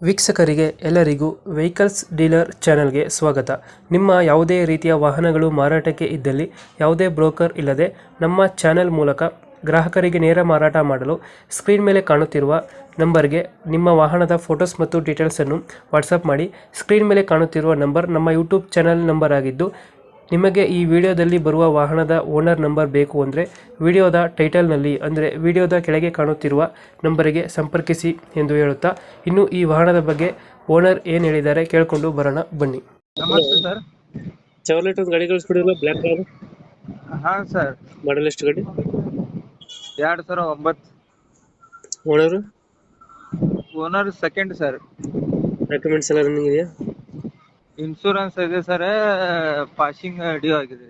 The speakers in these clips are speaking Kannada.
ವೀಕ್ಷಕರಿಗೆ ಎಲ್ಲರಿಗೂ ವೆಹಿಕಲ್ಸ್ ಡೀಲರ್ ಚಾನೆಲ್ಗೆ ಸ್ವಾಗತ. ನಿಮ್ಮ ಯಾವುದೇ ರೀತಿಯ ವಾಹನಗಳು ಮಾರಾಟಕ್ಕೆ ಇದ್ದಲ್ಲಿ ಯಾವುದೇ ಬ್ರೋಕರ್ ಇಲ್ಲದೆ ನಮ್ಮ ಚಾನೆಲ್ ಮೂಲಕ ಗ್ರಾಹಕರಿಗೆ ನೇರ ಮಾರಾಟ ಮಾಡಲು ಸ್ಕ್ರೀನ್ ಮೇಲೆ ಕಾಣುತ್ತಿರುವ ನಂಬರ್ಗೆ ನಿಮ್ಮ ವಾಹನದ ಫೋಟೋಸ್ ಮತ್ತು ಡೀಟೇಲ್ಸನ್ನು ವಾಟ್ಸಪ್ ಮಾಡಿ. ಸ್ಕ್ರೀನ್ ಮೇಲೆ ಕಾಣುತ್ತಿರುವ ನಂಬರ್ ನಮ್ಮ ಯೂಟ್ಯೂಬ್ ಚಾನೆಲ್ ನಂಬರ್ ಆಗಿದ್ದು, ನಿಮಗೆ ಈ ವಿಡಿಯೋದಲ್ಲಿ ಬರುವ ವಾಹನದ ಓನರ್ ನಂಬರ್ ಬೇಕು ಅಂದರೆ ವಿಡಿಯೋದ ಟೈಟಲ್ನಲ್ಲಿ ಅಂದರೆ ವಿಡಿಯೋದ ಕೆಳಗೆ ಕಾಣುತ್ತಿರುವ ನಂಬರಿಗೆ ಸಂಪರ್ಕಿಸಿ ಎಂದು ಹೇಳುತ್ತಾ, ಇನ್ನು ಈ ವಾಹನದ ಬಗ್ಗೆ ಓನರ್ ಏನು ಹೇಳಿದ್ದಾರೆ ಕೇಳಿಕೊಂಡು ಬರೋಣ ಬನ್ನಿ. ನಮಸ್ತೆ ಸರ್. ಚಾವ್ಲೆಟ್ ಒಂದು ಗಾಡಿ ಕಳಿಸ್ಕೊಡಿಲ್ಲ, ಬ್ಲ್ಯಾಕ್ ಕಲರ್. ಹಾ ಸರ್, ಮಾಡಲ್ ಎಷ್ಟು ಗಾಡಿ? 2009. Owner owner second sir. Documents ಎಲ್ಲ ರನ್ನಿಂಗ್ ಇದೆಯಾ? ಇನ್ಶೂರೆನ್ಸ್ ಇದೆ ಸರ್, ಪಾಸಿಂಗ್ ಡ್ಯೂ ಆಗಿದೆ.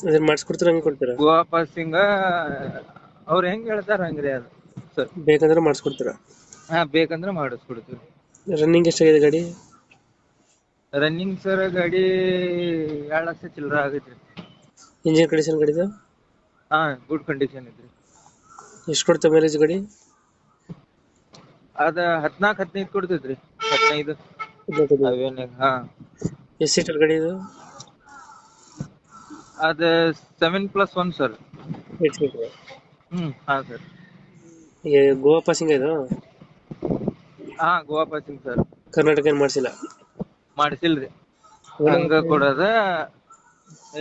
ಅದನ್ನ ಮಾಡಿಸ್ಕೊಡ್ತೀರಾ, ಹಂಗೆ ಕೊಡ್ತೀರಾ? ಗೋವಾ ಪಾಸಿಂಗ್ ಅವ್ರು ಹೆಂಗ್ ಹೇಳ್ತಾರ ಹಂಗ್ರಿ ಅದು ಸರ್. ಬೇಕಂದ್ರೆ ಮಾಡಿಸ್ಕೊಡ್ತೀರಾ? ಹಾ, ಬೇಕಂದ್ರೆ ಮಾಡಿಸ್ಕೊಡ್ತೀವಿ. ರನ್ನಿಂಗ್ ಎಷ್ಟಾಗಿದೆ ಗಾಡಿ? ರನ್ನಿಂಗ್ ಸರ್ ಗಾಡಿ 2 ಲಕ್ಷ ಚಿಲ್ಲರ ಆಗೈತ್ರಿ. ಇಂಜಿನ್ ಕಂಡೀಷನ್ ಗಾಡಿದು? ಹಾ, ಗುಡ್ ಕಂಡೀಷನ್ ಐತ್ರಿ. ಎಷ್ಟು ಕೊಡ್ತಾ ಮೈಲೇಜ್ ಗಾಡಿ? ಅದ 14-15 ಕೊಡ್ತೈತ್ರಿ. 15 ಅವೇನಾಗ. ಹಾ, ಎಷ್ಟು ಸೀಟರ್ ಗಾಡಿ ಇದು? ಅದ 7+1 ಸರ್. 8 ಸೀಟರ್. ಹಾ ಸರ್. ಗೋವಾ ಪಾಸಿಂಗ್ ಇದು? ಹಾ, ಗೋವಾ ಪಾಸಿಂಗ್ ಸರ್. ಕರ್ನಾಟಕ ಏನು ಮಾಡಿಸಿಲ್ಲ? ಮಾಡಿಸಿಲ್ರಿ, ಹಂಗ ಕೊಡೋದ.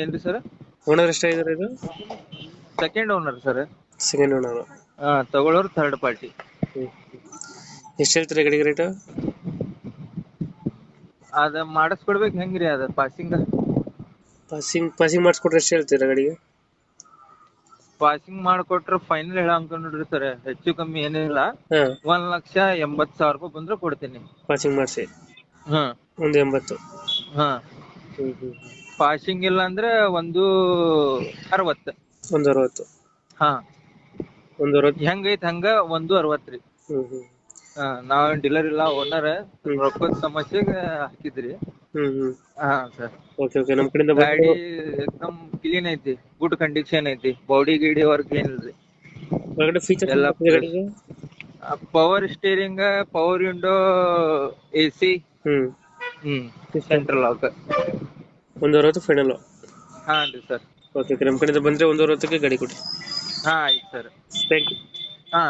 ಏನ್ರಿ ಸರ್? ಓನರ್ ಎಷ್ಟಾಗಿದ್ದಾರೆ ಇದು? Second owner sir. Second owner. ತಗೊಳ್ಳೋರು ಥರ್ಡ್ ಪಾರ್ಟಿ. ಎಷ್ಟು ಹೇಳ್ತೀರಿ ಗಾಡಿಗೆ ರೇಟು? ಅದ ಮಾಡಿಸ್ಕೊಡ್ಬೇಕು ಹೆಂಗ್ರಿ ಅದ ಪಾಸಿಂಗ್? ಪಾಸಿಂಗ್ ಮಾಡಿಸ್ಕೊಟ್ರೆ ಎಷ್ಟು ಹೇಳ್ತೀರಾ ಗಾಡಿಗೆ? ಪಾಸಿಂಗ್ ಮಾಡಿಕೊಟ್ರ ಫೈನಲ್ ಹೇಳ ಅನ್ಕೊಂಡ್ರಿ ಸರ್, ಹೆಚ್ಚು ಕಮ್ಮಿ ಏನಿಲ್ಲ. 1,80,000 ರೂಪಾಯಿ ಬಂದ್ರೆ ಕೊಡ್ತೀನಿ. ಪಾಸಿಂಗ್ ಮಾಡಿಸಿ ಹಾ, 180. ಹಾ. ಪಾಸಿಂಗ್ ಇಲ್ಲ ಅಂದ್ರೆ 160. 160. ಹಾ, 160. ಹೆಂಗೈತ್ ಹಂಗ 160 ರೀ. ನಾವ್ ಡೀಲರ್ ಇಲ್ಲ, ಓನರ್. ರೊಕ್ಕದ ಸಮಸ್ಯೆಗೆ ಹಾಕಿದ್ರಿ. ಹಾ ಸರ್. ಓಕೆ ಓಕೆ, ನಮ್ಮ ಕಡೆಯಿಂದ ಗಾಡಿ ಎಕ್ದಮ್ ಕ್ಲೀನ್ ಐತಿ, ಗುಡ್ ಕಂಡೀಷನ್ ಐತಿ. ಬಾಡಿ ಗಿಡಿ ವರ್ಕ್ ಏನಿಲ್ರಿ. ಒಳಗಡೆ ಫೀಚರ್ಸ್ ಎಲ್ಲ ಗಾಡಿಗೆ? Power steering, power window, AC, central lock. 160 final? ಹಾ ರೀ ಸರ್. ಓಕೆ ಓಕೆ, ನಮ್ಮ ಕಡೆಯಿಂದ ಬಂದರೆ 160ಕ್ಕೆ ಗಾಡಿ ಕೊಡಿ. ಹಾ ಆಯ್ತು ಸರ್. Thank you. ಹಾ.